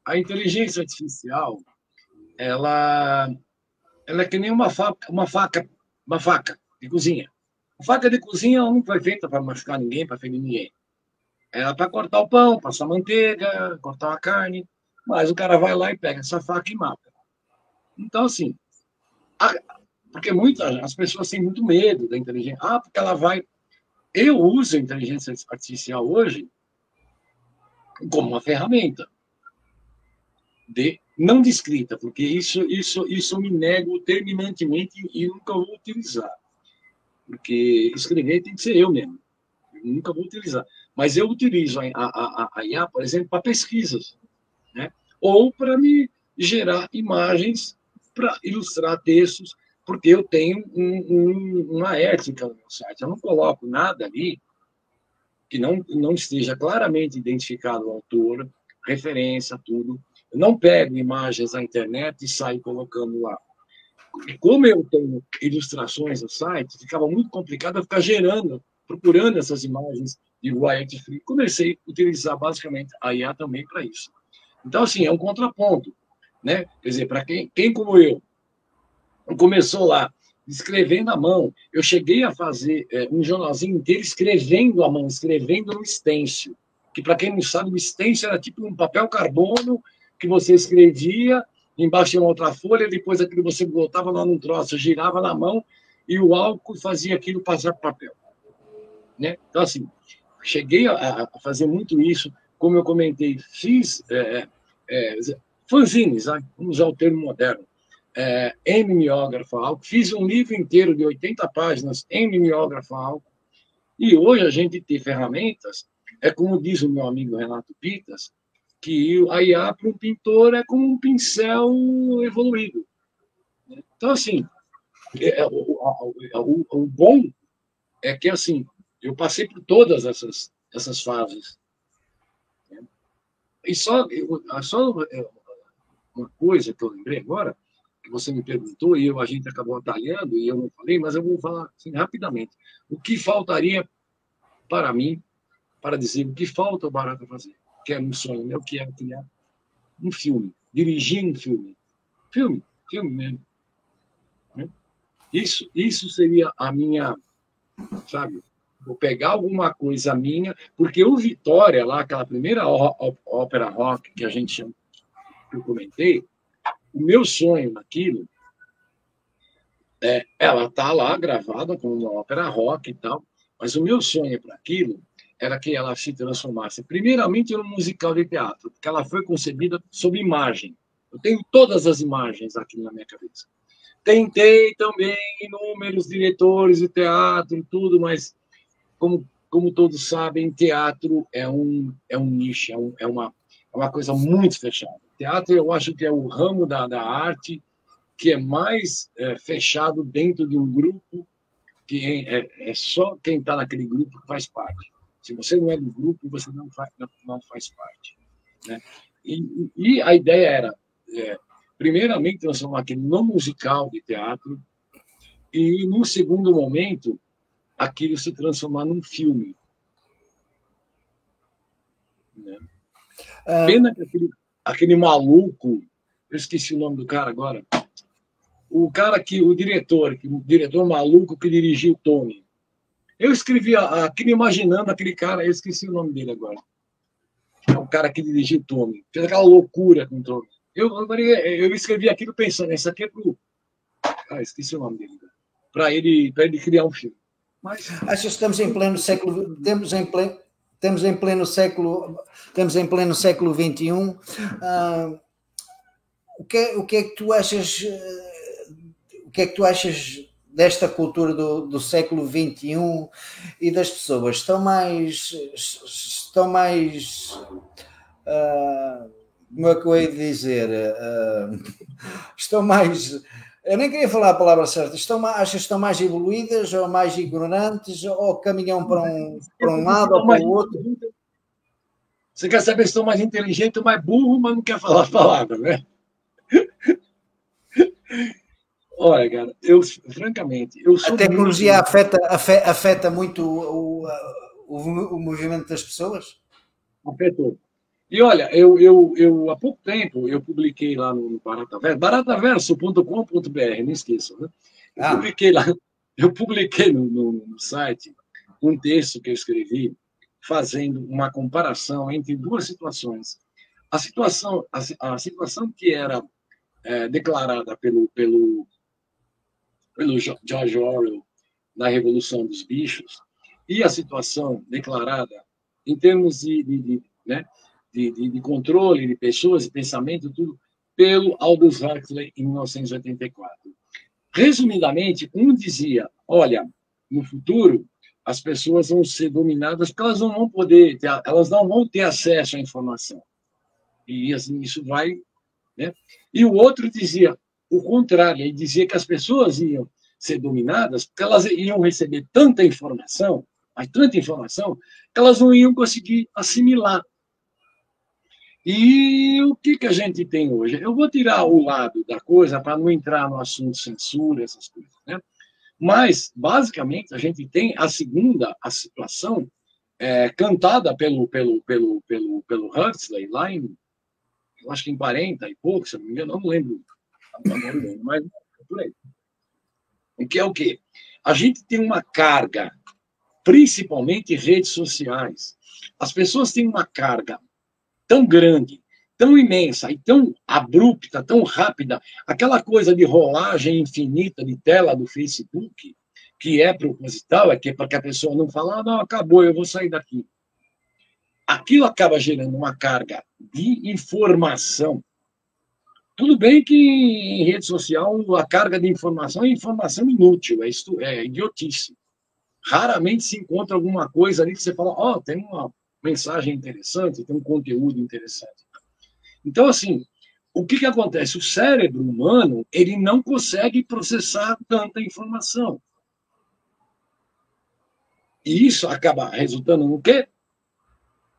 a inteligência artificial, ela é que nem uma faca de cozinha. A faca de cozinha não foi feita para machucar ninguém, para ferir ninguém. Era para cortar o pão, passar manteiga, cortar a carne, mas o cara vai lá e pega essa faca e mata. Então, assim, porque as pessoas têm muito medo da inteligência. Porque ela vai... Eu uso a inteligência artificial hoje como uma ferramenta não de escrita, porque isso me nego terminantemente e nunca vou utilizar. Porque escrever tem que ser eu mesmo. Eu nunca vou utilizar. Mas eu utilizo a IA, por exemplo, para pesquisas, né? Ou para me gerar imagens, para ilustrar textos, porque eu tenho uma ética no meu site. Eu não coloco nada ali que não esteja claramente identificado o autor, referência, tudo. Eu não pego imagens da internet e saio colocando lá. E como eu tenho ilustrações no site, ficava muito complicado eu ficar procurando essas imagens de royalty free. Comecei a utilizar basicamente a IA também para isso. Então, assim, é um contraponto, né? Quer dizer, para quem como eu começou lá escrevendo à mão, eu cheguei a fazer um jornalzinho inteiro escrevendo à mão, escrevendo no stencil, que para quem não sabe, o stencil era tipo um papel carbono que você escrevia embaixo de uma outra folha, depois aquilo você botava lá num troço, girava na mão e o álcool fazia aquilo passar para papel, né? Então, assim, cheguei a fazer muito isso, como eu comentei, fiz fanzines, né? Vamos usar o termo moderno, em mimeógrafo a álcool, fiz um livro inteiro de 80 páginas em mimeógrafo a álcool, e hoje a gente tem ferramentas, como diz o meu amigo Renato Pitas, que a IA para um pintor é como um pincel evoluído. Então, assim, o bom é que, assim, eu passei por todas essas fases. E só uma coisa que eu lembrei agora, que você me perguntou e a gente acabou atalhando e eu não falei, mas eu vou falar assim, rapidamente. O que faltaria para mim, para dizer o que falta o Barata fazer? Que é um sonho meu, que é criar um filme, dirigir um filme. Filme mesmo. Né? Isso seria a minha, sabe? Vou pegar alguma coisa minha, porque o Vitória, lá, aquela primeira ópera rock que a gente chama, que eu comentei, o meu sonho naquilo, ela está lá gravada como uma ópera rock e tal, mas o meu sonho para aquilo era que ela se transformasse, primeiramente, num musical de teatro, porque ela foi concebida sob imagem. Eu tenho todas as imagens aqui na minha cabeça. Tentei também inúmeros diretores de teatro, tudo, mas como todos sabem, teatro é um nicho, é uma coisa muito fechada. Teatro, eu acho que é o ramo da arte que é mais fechado dentro de um grupo, que é só quem está naquele grupo que faz parte. Se você não é do grupo, você não faz parte. Né? E a ideia era, primeiramente, transformar aquilo num musical de teatro e, num segundo momento, aquilo se transformar num filme. Né? Pena que aquele maluco, eu esqueci o nome do cara agora, o diretor maluco que dirigiu o Tony. Eu escrevi aquilo imaginando aquele cara, eu esqueci o nome dele agora. É o cara que dirigiu o Tony. Fez aquela loucura com o Tony. Eu escrevi aquilo pensando, isso aqui é pro... esqueci o nome dele. Para ele criar um filme. Mas... Acho que estamos em pleno século... Estamos em pleno século XXI. O que é que tu achas... O que é que tu achas desta cultura do século XXI e das pessoas? Estão mais como é que eu hei de dizer? Estão mais... Eu nem queria falar a palavra certa. Achas que estão mais evoluídas ou mais ignorantes ou caminham para um lado ou para o outro? Você quer saber se estão mais inteligentes ou mais burro, mas não quer falar a palavra, né? Olha, cara, francamente, eu sou... A tecnologia afeta muito o movimento das pessoas? Afetou. E olha, eu há pouco tempo eu publiquei lá no Barataverso, barataverso.com.br, não esqueçam, né? Eu publiquei no site um texto que eu escrevi fazendo uma comparação entre duas situações. A situação que era declarada pelo George Orwell na Revolução dos Bichos e a situação declarada em termos de controle de pessoas e pensamento, tudo, pelo Aldous Huxley em 1984. Resumidamente, um dizia, olha, no futuro as pessoas vão ser dominadas porque elas não vão ter acesso à informação. E assim, isso vai... Né? E o outro dizia, o contrário, ele dizia que as pessoas iam ser dominadas porque elas iam receber tanta informação, mas tanta informação, que elas não iam conseguir assimilar. E o que a gente tem hoje? Eu vou tirar o lado da coisa para não entrar no assunto censura, essas coisas, né? Mas, basicamente, a gente tem a situação cantada pelo Huxley, lá em, eu acho que em 40 e pouco, se não me engano, não lembro, mas por aí. O que é o quê? A gente tem uma carga, principalmente redes sociais. As pessoas têm uma carga tão grande, tão imensa e tão abrupta, tão rápida, aquela coisa de rolagem infinita de tela do Facebook, que é proposital, é que para que a pessoa não fale, ah, não, acabou, eu vou sair daqui. Aquilo acaba gerando uma carga de informação. Tudo bem que em rede social a carga de informação é informação inútil, é idiotice. Raramente se encontra alguma coisa ali que você fala, ó, tem uma mensagem interessante, tem um conteúdo interessante. Então, assim, o que acontece? O cérebro humano, ele não consegue processar tanta informação. E isso acaba resultando no quê?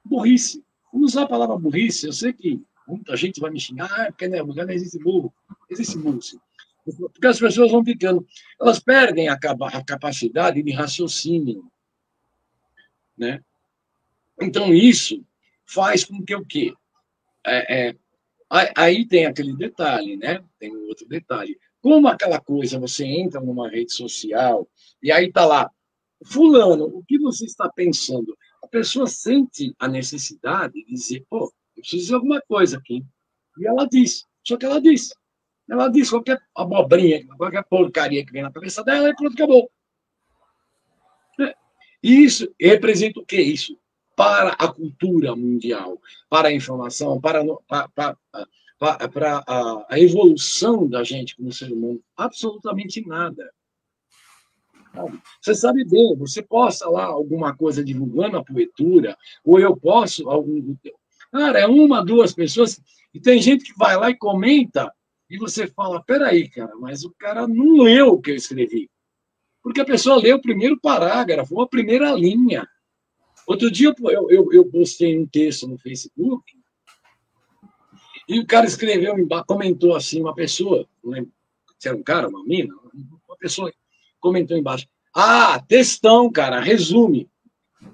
Burrice. Vou usar a palavra burrice, eu sei que muita gente vai me xingar, porque não existe burro. Existe burro, sim. Porque as pessoas vão ficando, elas perdem a capacidade de raciocínio, né? Então, isso faz com que o quê? Aí tem aquele detalhe, né? Tem um outro detalhe. Como aquela coisa, você entra numa rede social e aí está lá, fulano, o que você está pensando? A pessoa sente a necessidade de dizer, pô, eu preciso dizer alguma coisa aqui. E ela diz, só que ela diz. Ela diz qualquer abobrinha, qualquer porcaria que vem na cabeça dela e pronto, acabou. E isso representa o que isso? Para a cultura mundial, para a informação, para a evolução da gente como ser humano, absolutamente nada. Você sabe bem, você posta lá alguma coisa divulgando a poetura, ou eu posso algum. Cara, é uma, duas pessoas, e tem gente que vai lá e comenta, e você fala: peraí, cara, mas o cara não leu o que eu escrevi. Porque a pessoa leu o primeiro parágrafo, ou a primeira linha. Outro dia eu postei um texto no Facebook, e o cara escreveu, comentou assim, uma pessoa, não lembro se era um cara, uma mina, uma pessoa comentou embaixo. Ah, textão, cara, resume.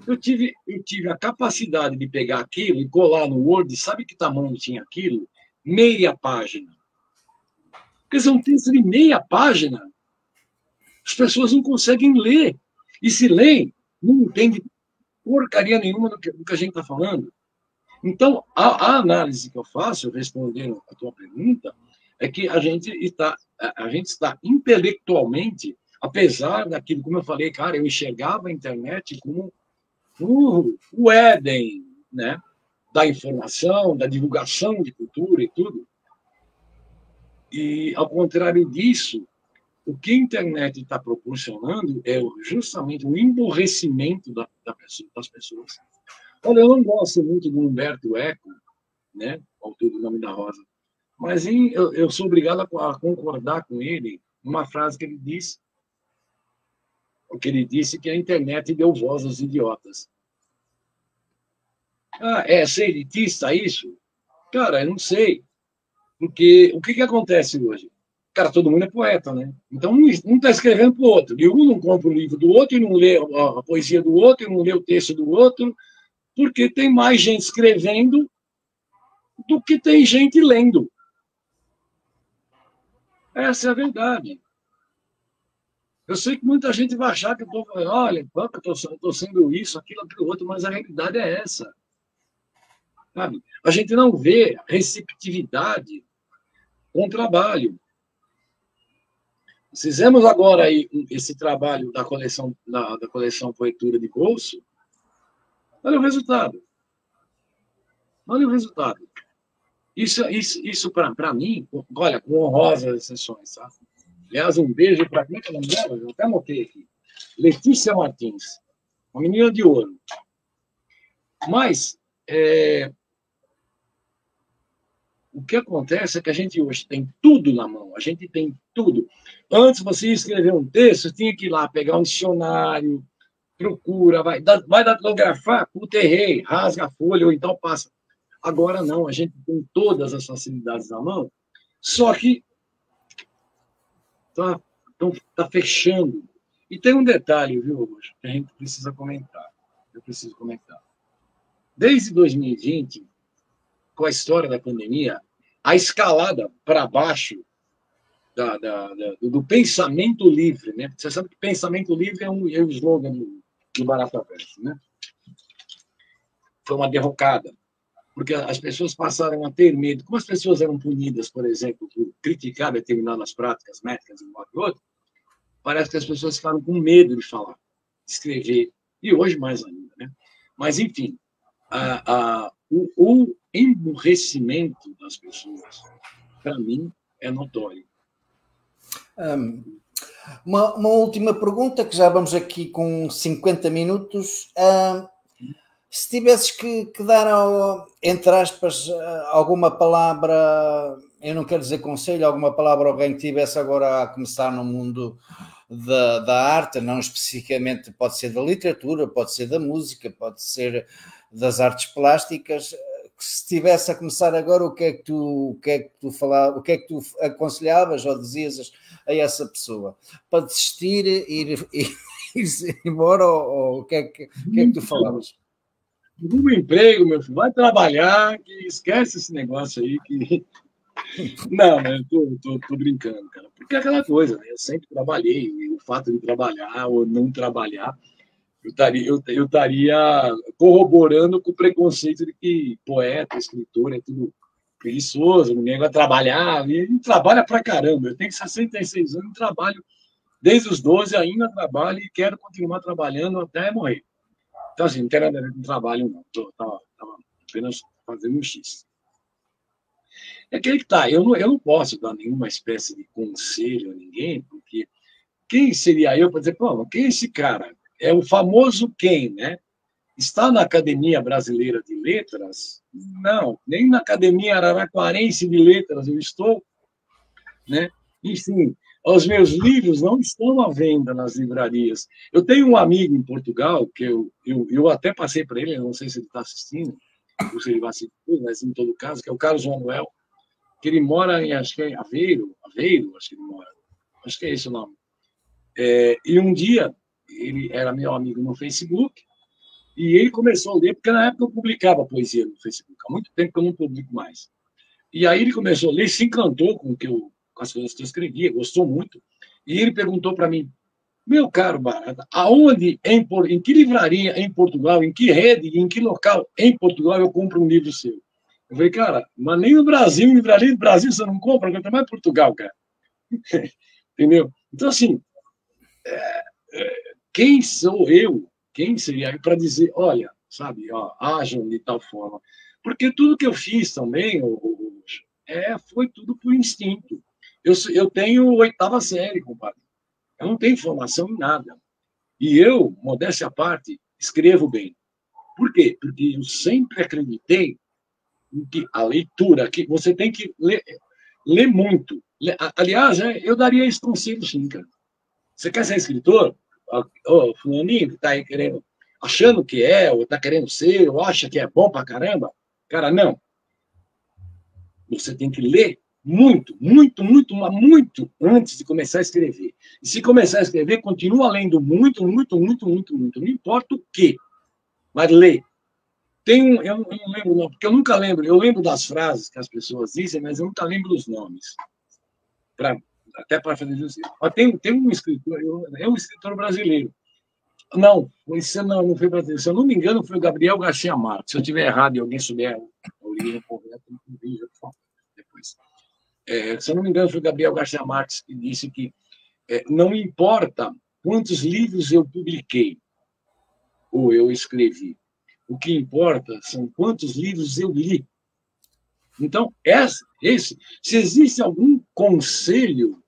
Eu tive a capacidade de pegar aquilo e colar no Word, sabe que tamanho tinha aquilo? Meia página. Quer dizer, um texto de meia página, as pessoas não conseguem ler. E se leem, não entendem porcaria nenhuma do que a gente está falando. Então, a análise que eu faço, respondendo a tua pergunta, é que a gente está intelectualmente, apesar daquilo, como eu falei, cara, eu enxergava a internet como o Éden, né? Da informação, da divulgação de cultura e tudo. E, ao contrário disso, o que a internet está proporcionando é justamente o emborrecimento das pessoas. Olha, eu não gosto muito do Humberto Eco, né? Autor do Nome da Rosa, mas eu sou obrigado a concordar com ele numa frase que ele disse, que a internet deu voz aos idiotas. Ah, é ser elitista isso? Cara, eu não sei. Porque o que acontece hoje? Cara, todo mundo é poeta, né? Então, um está escrevendo para o outro. E um não compra o livro do outro, e não lê a poesia do outro, e não lê o texto do outro, porque tem mais gente escrevendo do que tem gente lendo. Essa é a verdade. Eu sei que muita gente vai achar que eu estou falando, olha, eu estou sendo isso, aquilo, outro, mas a realidade é essa. Sabe? A gente não vê receptividade com o trabalho. Fizemos agora aí esse trabalho da coleção Poetura de Bolso. Olha o resultado. Olha o resultado. Isso para mim, olha, com honrosas exceções, tá? Aliás, um beijo para quem que é o nome dela? Eu até anotei aqui. Letícia Martins, uma menina de ouro. Mas O que acontece é que a gente hoje tem tudo na mão, a gente tem tudo. Antes você ia escrever um texto, você tinha que ir lá pegar um dicionário, procura, vai datilografar, puta, errei, rasga a folha, ou então passa. Agora não, a gente tem todas as facilidades na mão, só que tá fechando. E tem um detalhe, viu, Rocha, que a gente precisa comentar. Eu preciso comentar. Desde 2020, com a história da pandemia, a escalada para baixo do pensamento livre, né? Você sabe que pensamento livre é um slogan do Barata Verso, né? Foi uma derrocada, porque as pessoas passaram a ter medo. Como as pessoas eram punidas, por exemplo, por criticar determinadas práticas médicas e um e outro, parece que as pessoas ficaram com medo de falar, de escrever, e hoje mais ainda, né? Mas, enfim, o emburrecimento das pessoas, para mim, é notório. Uma última pergunta, que já vamos aqui com 50 minutos. Se tivesses que dar, entre aspas, alguma palavra, eu não quero dizer conselho, alguma palavra a alguém que estivesse agora a começar no mundo da arte, não especificamente, pode ser da literatura, pode ser da música, pode ser das artes plásticas, que se estivesse a começar agora, o que é que tu aconselhavas ou dizias a essa pessoa? Para desistir, ir embora, ou o que é que tu falavas? No emprego, meu filho, vai trabalhar, que esquece esse negócio aí. Não, né? Tô brincando, cara. Porque é aquela coisa, né? Eu sempre trabalhei, e o fato de trabalhar ou não trabalhar, eu estaria corroborando com o preconceito de que poeta, escritor é tudo preguiçoso, ninguém vai trabalhar, e trabalha pra caramba. Eu tenho 66 anos, trabalho desde os 12, ainda trabalho e quero continuar trabalhando até morrer. Então, assim, não tem nada a ver com trabalho, não. Estava apenas fazendo um X. É aquele que tá. Eu não posso dar nenhuma espécie de conselho a ninguém, porque quem seria eu para dizer, pô, quem é esse cara? É o famoso quem, né? Está na Academia Brasileira de Letras? Não, nem na Academia Araraquarense de Letras eu estou, né? Enfim, os meus livros não estão à venda nas livrarias. Eu tenho um amigo em Portugal, que eu até passei para ele, não sei se ele está assistindo, ou se ele vai assistir, mas em todo caso, que é o Carlos Manuel, que ele mora em, acho que é Aveiro, acho que ele mora, acho que é esse o nome. E um dia, ele era meu amigo no Facebook, e ele começou a ler, porque na época eu publicava poesia no Facebook, há muito tempo que eu não publico mais. E aí ele começou a ler, se encantou com as coisas que eu escrevia, gostou muito, e ele perguntou para mim, meu caro Barata, aonde, em que livraria em Portugal, em que rede, em que local em Portugal eu compro um livro seu? Eu falei, cara, mas nem no Brasil, em livraria do Brasil você não compra, quanto mais Portugal, cara. Entendeu? Então, assim, quem sou eu? Quem seria eu para dizer, olha, sabe, ó, ajam de tal forma? Porque tudo que eu fiz também, foi tudo por instinto. Eu tenho 8ª série, compadre. Eu não tenho formação em nada. E eu, modéstia à parte, escrevo bem. Por quê? Porque eu sempre acreditei em que a leitura, que você tem que ler muito. Aliás, eu daria esse conselho sim, cara. Você quer ser escritor? Ô, fulaninho que está aí querendo, achando que é, ou está querendo ser, ou acha que é bom pra caramba. Cara, não. Você tem que ler muito, muito, muito, muito antes de começar a escrever. E se começar a escrever, continua lendo muito, muito, muito, muito, muito. Não importa o quê, mas lê. Eu não lembro, não, porque eu nunca lembro. Eu lembro das frases que as pessoas dizem, mas eu nunca lembro os nomes. Até para fazer isso. Tem um escritor, é um escritor brasileiro. Não, esse não foi brasileiro. Se eu não me engano, foi o Gabriel Garcia Marques. Se eu estiver errado e alguém souber a origem correta, eu vejo depois. Se eu não me engano, foi o Gabriel Garcia Marques que disse que não importa quantos livros eu publiquei ou eu escrevi, o que importa são quantos livros eu li. Então, se existe algum conselho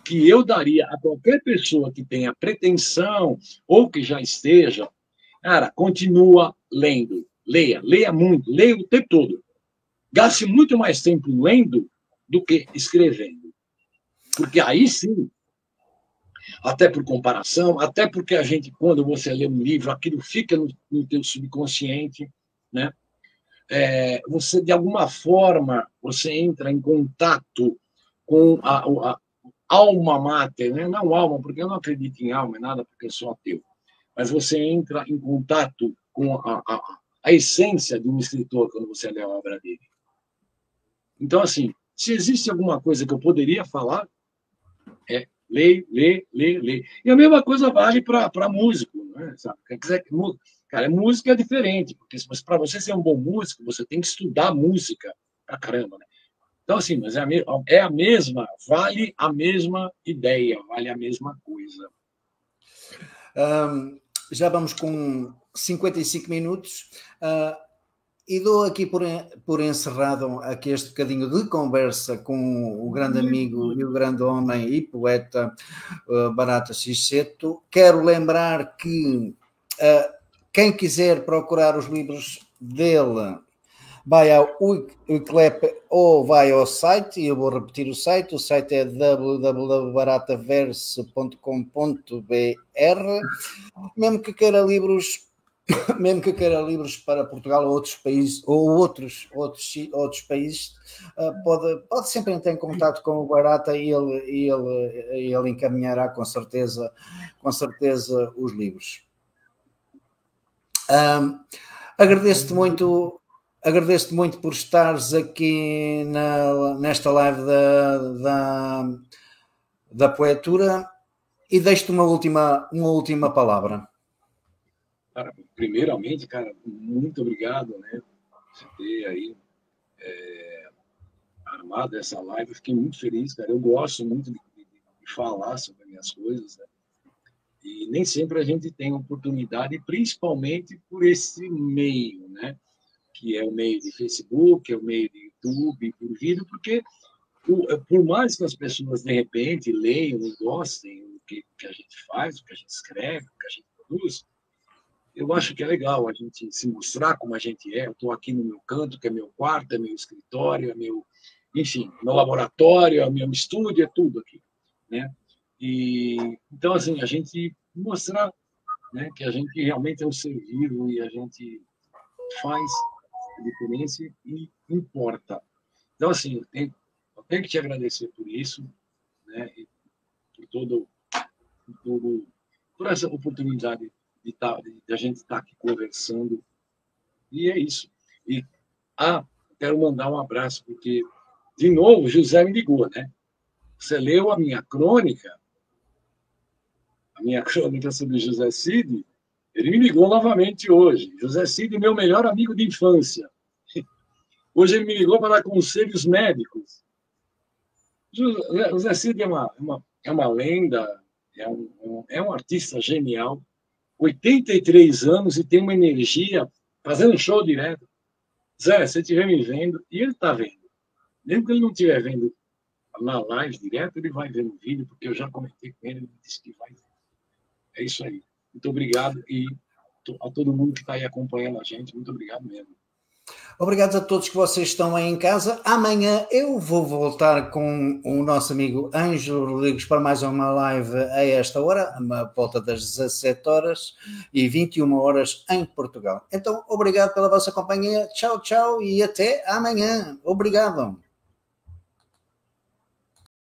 que eu daria a qualquer pessoa que tenha pretensão ou que já esteja, cara, continua lendo. Leia muito, leia o tempo todo. gaste muito mais tempo lendo do que escrevendo. Porque aí sim, até por comparação, até porque a gente, quando você lê um livro, aquilo fica no teu subconsciente, né? Você, de alguma forma, você entra em contato com a alma mater, né? Não alma, porque eu não acredito em alma, nada, porque eu sou ateu. Mas você entra em contato com a essência de um escritor quando você lê a obra dele. Então, assim, se existe alguma coisa que eu poderia falar, é lê, lê, lê, lê. E a mesma coisa vale para músico, né? Sabe? Quer dizer, cara, música é diferente, porque para você ser um bom músico, você tem que estudar música pra caramba, né? Então, assim, mas é a mesma, vale a mesma ideia, vale a mesma coisa. Já vamos com 55 minutos. E dou aqui por encerrado aqui este bocadinho de conversa com o grande amigo e o grande homem e poeta Barata Xixeto. Quero lembrar que quem quiser procurar os livros dele, vai ao Wikilep ou vai ao site, e eu vou repetir o site é www.barataverse.com.br. Mesmo que queira livros para Portugal ou outros países, ou outros países, pode sempre entrar em contato com o Barata e ele encaminhará com certeza os livros. Agradeço-te muito por estares aqui nesta live da Poetura, e deixo-te uma última palavra. Cara, primeiramente, cara, muito obrigado, né, por ter aí armado essa live. Eu fiquei muito feliz, cara. Eu gosto muito de falar sobre as minhas coisas, né? E nem sempre a gente tem oportunidade, principalmente por esse meio, né? Que é o meio de Facebook, é o meio de YouTube, por vídeo, porque por mais que as pessoas, de repente, leiam e gostem do que a gente faz, do que a gente escreve, do que a gente produz, eu acho que é legal a gente se mostrar como a gente é. Eu estou aqui no meu canto, que é meu quarto, é meu escritório, é meu, enfim, meu laboratório, é meu estúdio, é tudo aqui, né? E então, assim, a gente mostrar, né, que a gente realmente é um ser vivo e a gente faz a diferença e importa. Então, assim, eu tenho que te agradecer por isso, né? E por essa oportunidade de a gente estar aqui conversando. E é isso. E quero mandar um abraço, porque, de novo, o José me ligou, né? Você leu a minha crônica sobre José Cid? Ele me ligou novamente hoje. José Cid, meu melhor amigo de infância. Hoje ele me ligou para dar conselhos médicos. José Cid é uma lenda, é um artista genial, 83 anos e tem uma energia, fazendo show direto. Zé, se você estiver me vendo, e ele está vendo, mesmo que ele não estiver vendo na live direto, ele vai ver no vídeo, porque eu já comentei com ele, ele disse que vai ver. É isso aí. Muito obrigado, e a todo mundo que está aí acompanhando a gente, muito obrigado mesmo. Obrigado a todos que vocês estão aí em casa. Amanhã eu vou voltar com o nosso amigo Ângelo Rodrigues para mais uma live a esta hora, a volta das 17 horas e 21 horas em Portugal. Então, obrigado pela vossa companhia. Tchau, tchau e até amanhã. Obrigado.